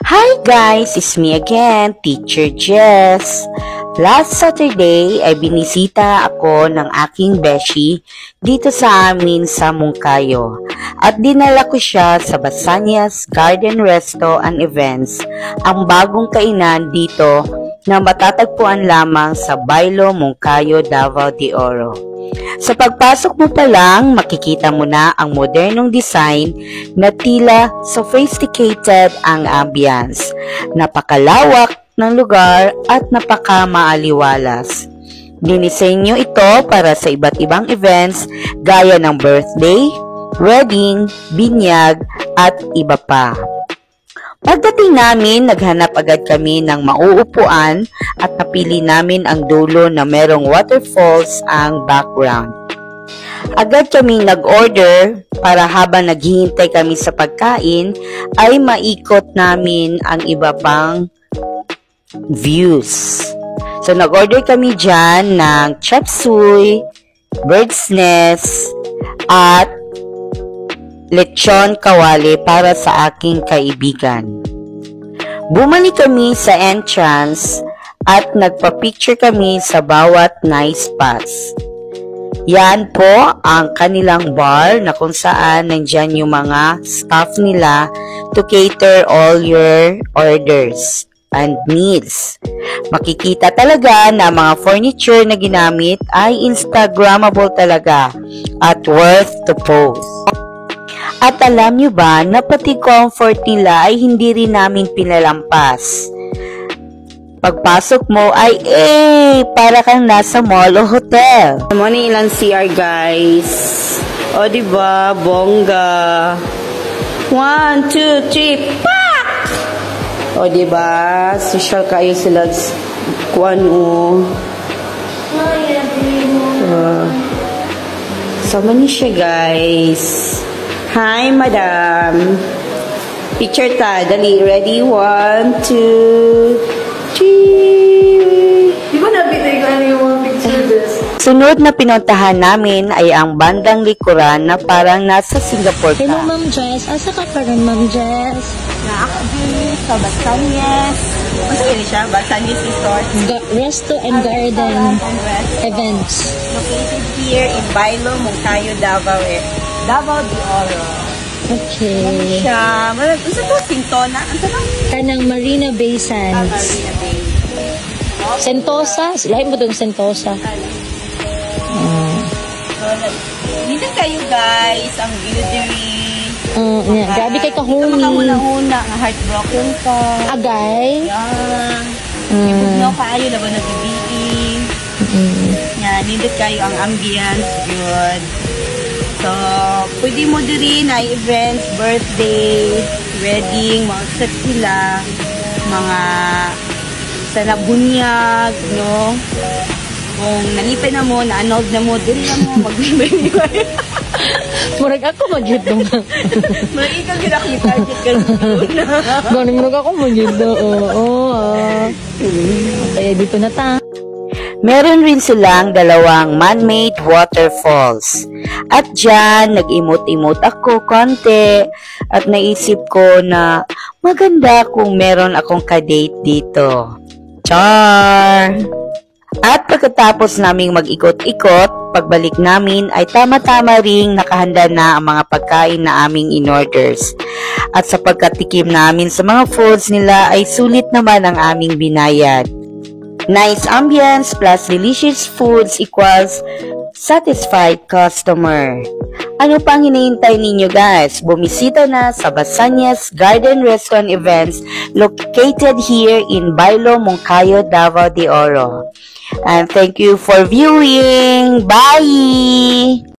Hi guys, it's me again, Teacher Jess. Last Saturday ay binisita ako ng aking beshi dito sa amin sa Moncayo at dinala ko siya sa Basanias Garden Resto and Events, ang bagong kainan dito na matatagpuan lamang sa Bailo, Moncayo, Davao de Oro. Sa pagpasok mo pa lang, makikita mo na ang modernong design na tila sophisticated ang ambience. Napakalawak ng lugar at napakamaaliwalas. Dinisenyo ito para sa iba't ibang events gaya ng birthday, wedding, binyag at iba pa. Pagdating namin, naghanap agad kami ng mauupuan at napili namin ang dulo na merong waterfalls ang background. Agad kaming nag-order para habang naghihintay kami sa pagkain ay maikot namin ang iba pang views. So nag-order kami dyan ng chop suey, bird's nest, at lechon kawali para sa aking kaibigan. Bumalik kami sa entrance at nagpa-picture kami sa bawat nice spots. Yan po ang kanilang bar na kung saan nandyan yung mga staff nila to cater all your orders and needs. Makikita talaga na mga furniture na ginamit ay Instagrammable talaga at worth to post. At alam nyo ba na pati comfort nila ay hindi rin namin pinalampas. Pagpasok mo ay para kang nasa mall o hotel. Mo na ilang CR guys. O diba, bongga. 1, 2, 3, pak! O diba, social kayo sila kuan o. Sama niyo siya guys. Hi, madam. Picture ta. Dali. Ready? 1, 2, 3. Di ba nabitay ko ano yung mga picture this? Sunod na pinuntahan namin ay ang bandang likuran na parang nasa Singapore ka. Hello, Ma'am Jess. Asa ka pa rin, Ma'am Jess? Nakakabili sa Basanias. Ano yun siya? Basanias Resort. Resto and Garden Events. Located here in Bailo, Moncayo, Davao de Oro. Okay. Siya, gusto to, Sintona. Ano lang? Kanang Marina Bay Sands. Sentosa? Lahat mo doon Sentosa. Dito kayo guys, ang beauty. Yeah. Grabe kay kahuni. Una-una, nga heartbroken ka. Agay. Yan. Ibig nyo kayo, laban na bibiing. Yan, nindot kayo ang ambience. Good. So, pwede mo din ay events, birthday, wedding, mga set sila, mga sanabunyag, no? Kung nalipay na mo, na-anod na mo, din na mo, mag-ibay. Murag ako mag-hit doon. Murag ikaw ginakita-target ka doon. Galing murag ako mag-hit doon. Kaya dito na ta. Meron rin silang dalawang man-made waterfalls. At dyan, nag-imot-imot ako konti at naisip ko na maganda kung meron akong kadate dito. Char! At pagkatapos naming mag-ikot-ikot, pagbalik namin ay tama-tama ring nakahanda na ang mga pagkain na aming in-orders. At sa pagkatikim namin sa mga foods nila ay sulit naman ang aming binayad. Nice ambience plus delicious foods equals satisfied customer. Ano pang hinihintay ninyo guys? Bumisita na sa Basanias Garden Restaurant Events located here in Bailo, Moncayo, Davao de Oro. And thank you for viewing. Bye!